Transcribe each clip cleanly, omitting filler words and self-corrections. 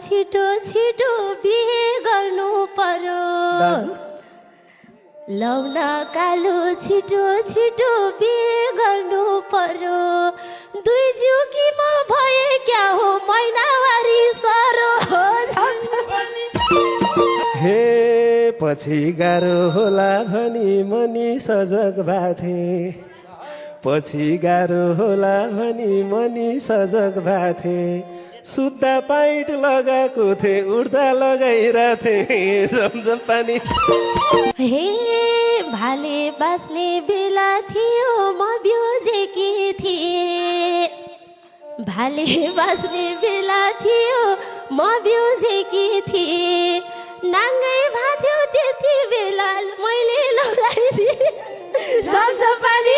छिटो छिटो बिहे गर्नु पर्यो लौन कालो छिटो छिटो बिहे गर्नु पर्यो दुई जुकीमा भए क्या हो महिनावारी सरो हे पछि गाह्रो होला भनी मनी सजग भाथे पछि गाह्रो होला भनी मनी सजग भाथे सुत्दा पाइट लगाएको थिएँ उड्दा लगाइरहेथे झमझम पानी हे भाले बाँच्ने बेला थियो म ब्योजेकी थिएँ भाले बाँच्ने बेला थियो म ब्योजेकी थिएँ नाङ्गै भाथ्यो त्यति बेला मैले लगाइदिएँ झमझम पानी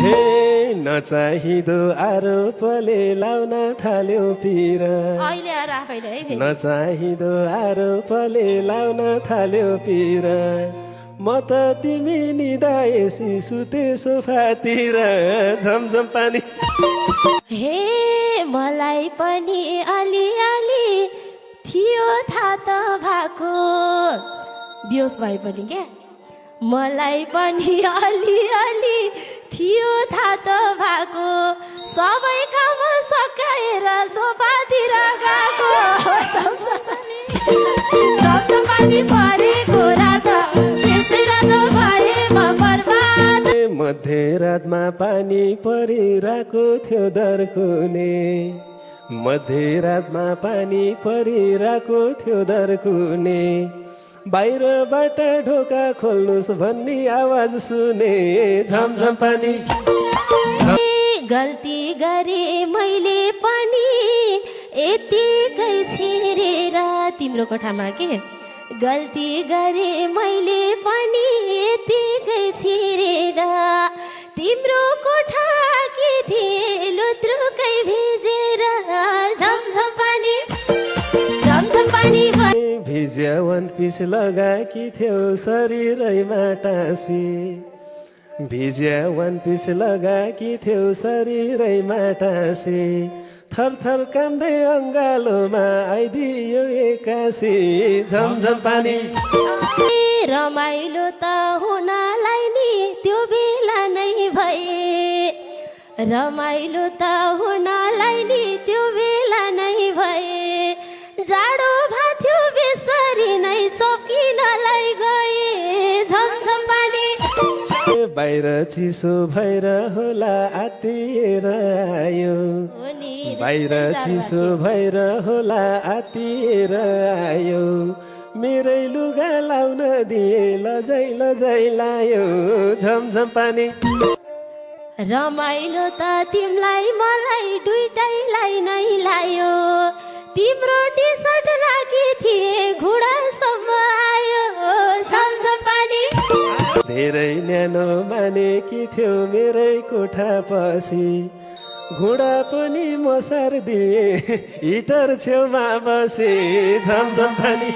हे नचाहिँदो आरोपले लाउन थाल्यो पिर अहिले आएर आफैले है फेरि नचाहिँदो आरोपले लाउन थाल्यो पिर म त तिमी निदाएसी सुते सोफातिर झमझम पानी हे मलाई पनि अलिअलि थियो थाहा त भएको बियोस भए पनि क्या मलाई पनि अलिअलि थियो थाहा त भएको सबै काम सकाएर सोफातिर गएको झमझम पानी परेको रात त्यसै रात भएमा बर्बाद मध्यरातमा पानी परिरहेको थियो दर्कुने मध्यरातमा पानी परिरहेको थियो दर्कुने बाहिरबाट ढोका खोल्नुस् भन्ने आवाज सुने झमझम पानी गल्ती गरे मैले पनि यतिकै छिरेर तिम्रो कोठामा के गल्ती गरे मैले पनि यतिकै छिरेर तिम्रो कोठा के थिए लुत्रुकै भिजेर झमझम पानी भिज्या वन पिस लगाएकी थियौ शरीरैमा टाँसी भिज्या वन पिस लगाएकी थियौ शरीरैमा टाँसी थरथर काम्दै अङ्गालोमा आइदियो एक्कासी झमझम पानी रमाइलो त हुनलाई नि त्यो बेला नै भए रमाइलो त हुनलाई नि त्यो बेला नै भए जाडो भाथ्यो बेसरी नै चौकिनलाई गए झमझम पानी बाहिर चिसो भएर होला आत्तिएर आयो बाहिर चिसो भएर होला आत्तिएर आयो मेरै लुगा लाउन दिए लजाइ लजाइ लायो झमझम पानी रमाइलो त तिमलाई मलाई दुइटैलाई नै लायो तिम्रो टी सर्ट राखी थिए घुँडासम्म आयो झमझम पानी धेरै न्यानो मानेकी थियो मेरै कोठा पछि घुँडा पनि मसार दिए हिटर छेउमा बसे झमझम पानी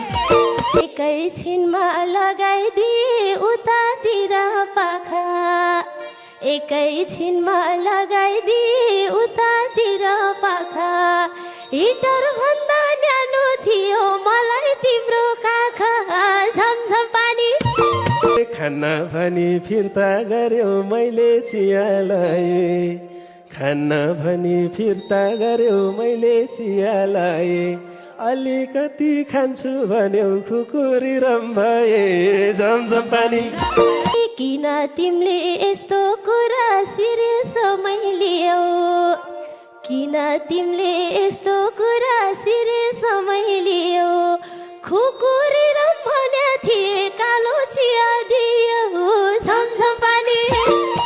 एकैछिनमा लगाइदिए उतातिर पाखा एकैछिनमा लगाइदिए उतातिर पाखा हिटर भन्दा न्यानो थियो मलाई तिम्रो काखा झमझम पानी खाना भनी फिर्ता गर्यो मैले चिया लाए खाना भनी फिर्ता गर्यो मैले चिया लाए अलिकति खान्छु भन्यो खुकुरी रम भए झमझम पानी किन तिमीले यस्तो कुरा सिरियसमै लियौ किन तिमीले यस्तो कुरा सिरियसमै लियौ खुकुरी रम भन्या थिए कालो चिया दियो झमझम पानी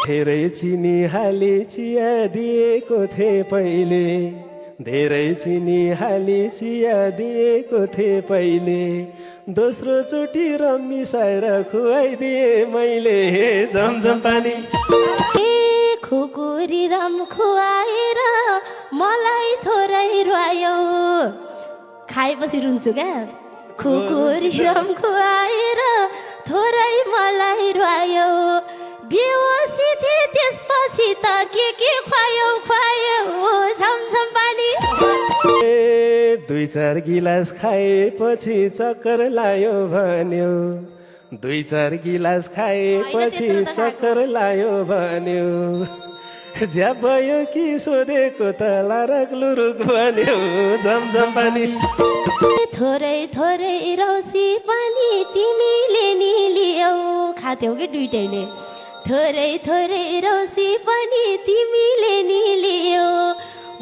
धेरै चिनी हाली चिया दिएको थिए पहिले धेरै चिनी हाली चिया दिएको थिए पहिले दोस्रो चोटि रम मिसाएर खुवाइदिए मैले झमझम पानी खुकुरी रम खुवाएर मलाई थोरै रुवायो खाएपछि रुन्छु क्या खुकुरी रम खुवाएर थोरै मलाई रुवायो बेहोसी थिए त्यसपछि त के खुवायो झमझम पानी दुई चार गिलास खाएपछि चक्कर लायो भन्यो, दुई चार गिलास खाएपछि चक्कर लायो भन्यो, ज्या भयो कि सोधेको त लारक लुरुक भन्यो, झमझम पानी। थोरै थोरै रौसी पनि तिमीले नि लियौ, खाथ्यौ कि दुइटैले। थोरै थोरै रौसी पनि तिमीले नि लियौ,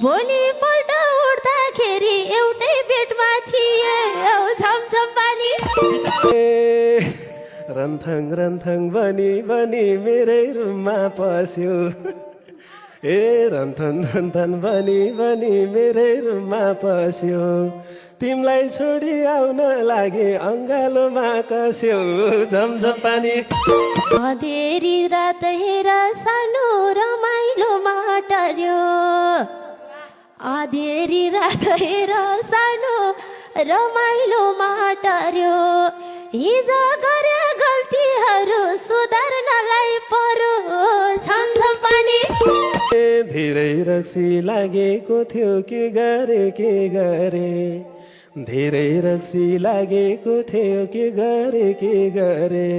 भोलिपल्ट उठ्दाखेरि एउटै बेडमा थियौ, झमझम पानी। रन्थङ रन्थङ बनी बनी मेरै रुममा पस्यो, ए रन्थन रन्थन बनी बनी मेरै रुममा पस्यो, तिमलाई छोडी आउन लागे अङ्गालोमा कस्यो, झमझम पानी। अँधेरी रात हेर सानो रमाइलोमा टर्यो, अँधेरी रात हेर सानो रमाइलोमा टर्यो, हिजो गरे गल्तीहरू सुधार्नलाई पर्यो, झमझम पानी। धेरै रक्सी लागेको थियो के गरे, धेरै रक्सी लागेको थियो के गरे,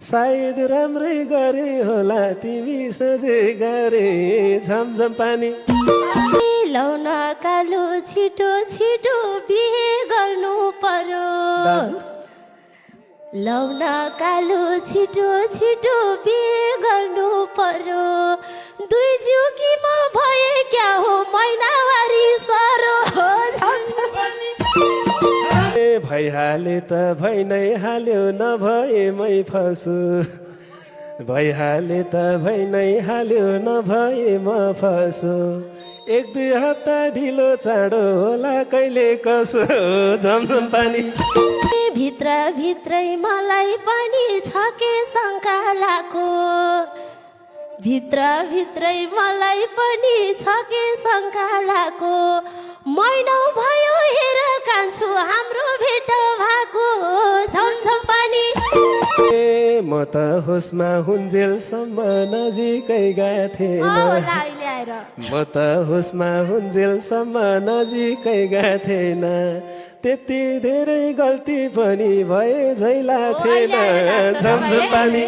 सायद राम्रै गरे होला तिमी सजे गरे, झमझम पानी। लौन कालो छिटो छिटो बिहे गर्नु पर्यो, लौन कालो छिटो छिटो बिहे गर्नु पर्यो, दुई जुकीमा भए क्या हो महिनावारी सरो, भइहाले त भइ नै हाल्यो नभए मै फसु, भइहाले त भइ नै हाल्यो नभए म फसु, एक दुई हप्ता ढिलो चाँडो होला कहिले कसो, झमझम पानी। भित्र भित्रै मलाई पनि छ के शङ्का लाको, भित्र भित्रै मलाई पनि छ के शङ्का लाको, महिनौ भयो हेर कान्छु हाम्रो भेट भएको, झमझम पानी। ए म त होसमा हुन्जेलसम्म नजिकै गाथेन, म त होसमा हुन्जेलसम्म नजिकै गाथेन, त्यति धेरै गल्ती पनि भए झैला थिएन, झमझम पानी।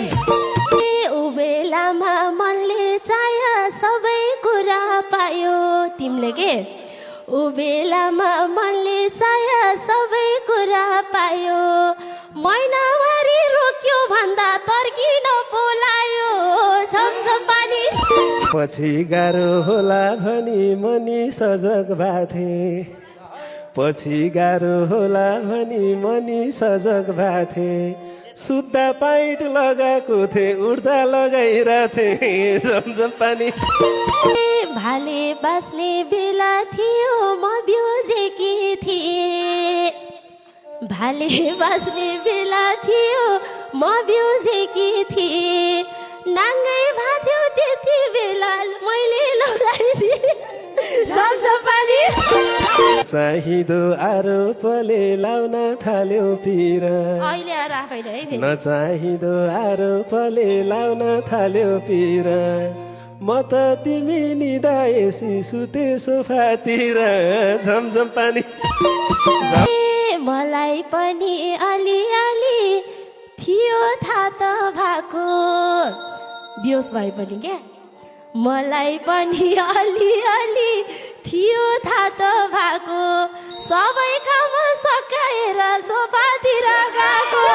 उबेलामा मनले चाह्यो सबै कुरा पायो, तिमीले के उबेलामा मनले चाह्यो सबै कुरा पायो, महिनावारी रोक्यो भन्दा तर्किन बोलायो, झमझम पानी। पछि गाह्रो होला भनी मनी सजग भाथे, पछि गाह्रो होला भनी मनी सजग भाथे, सुत्दा पाइट लगाएको थिएँ उड्दा लगाइरहेथे, झमझम पानी। भाले बाँच्ने बेला थियो म ब्योजेकी थिएँ, भाले बाँच्ने बेला थियो म ब्योजेकी थिएँ, नाङ्गै भाथ्यो त्यति बेला मैले लगाइदिएँ, झमझम पानी। चाहिदो आरोपले लाउन थाल्यो पिर, अहिले आएर आफैले है नचाहिदो आरोपले लाउन थाल्यो पिर, म त तिमी निदाएसी सुते सोफातिर, झमझम पानी। मलाई पनि अलिअलि थियो थाहा त भएको, बियोस भए पनि क्या मलाई पनि अलिअलि थियो थाहा त भएको, सबै काम सकाएर सोफातिर गएको,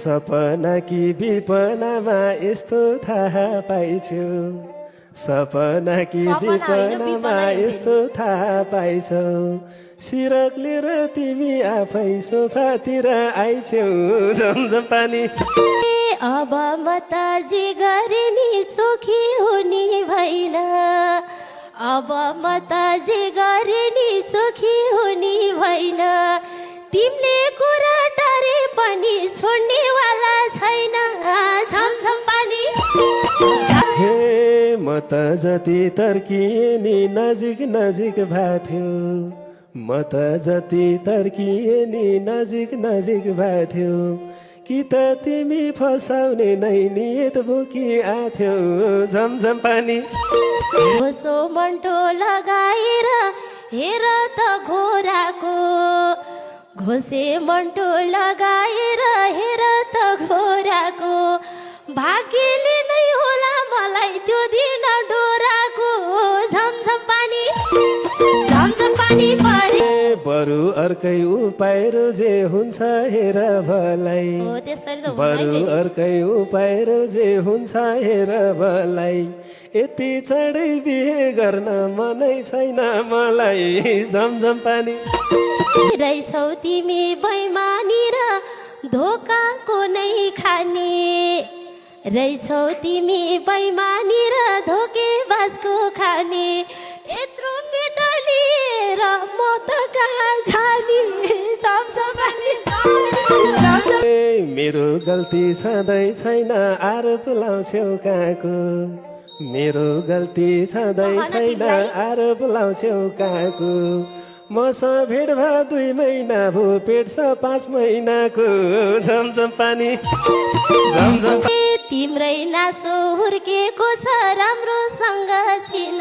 सपना कि विपनामा यस्तो थाहा पाइछौ, सपना कि विपनामा यस्तो थाहा पाइछौ, सिरक लिएर तिमी आफै सोफातिर आइछौ, झमझम पानी। अब म त जे गरे नि चोखी हुने भइन, अब म त जे गरे नि चोखी हुने भइन, तिमीले कुरा टारे पनि छोड्नेवाला छैन, झमझम पानी। हे म त जति तर्किए नि नजिक नजिक भाथ्यो, म त जति तर्किए नि नजिक नजिक भाथ्यो, कि त तिमी फसाउने नै नियत बोकी आथ्यौ, झमझम पानी। होसो मन्टो लगाएर हेर त घोराको घोसे मन्टो लगाएर हेर त घोराको भाग्यले नै होला मलाई त्यो दिन डोराको झमझम पानी परे बरु अर्कै उपाय रोजे हुन्छ हेर भलाई हो त्यसरी त बरु हुँदैन अर्कै उपाय रोजे हुन्छ हेर भलाई यति चाँडै बिहे गर्न मनै छैन मलाई झमझम पानी रहेछौ तिमी बैमानी र धोकाको नै खाने रहेछौ तिमी बैमानी र धोकेबाजको खाने यत्रो पेटा लिएर म त कहाँ जाने मेरो गल्ती छँदै छैन आरोप लाउँछौ काको मेरो गल्ती छँदै छैन आरोप लाउँछौ काको मसँग भेट भए 2 महिना भो पेट छ 5 महिनाको झमझम पानी झमझम तिम्रै नासो हुर्केको छ राम्रोसँग छिन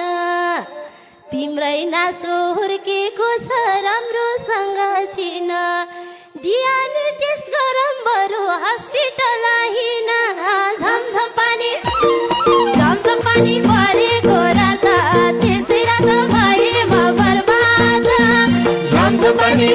तिम्रै नासो हुर्केको छ राम्रोसँग छिन डिएनए टेस्ट गरौँ बरु हस्पिटल आइन झमझम पानी परेको रात त्यसै रात भए म बर्बाद झमझम पानी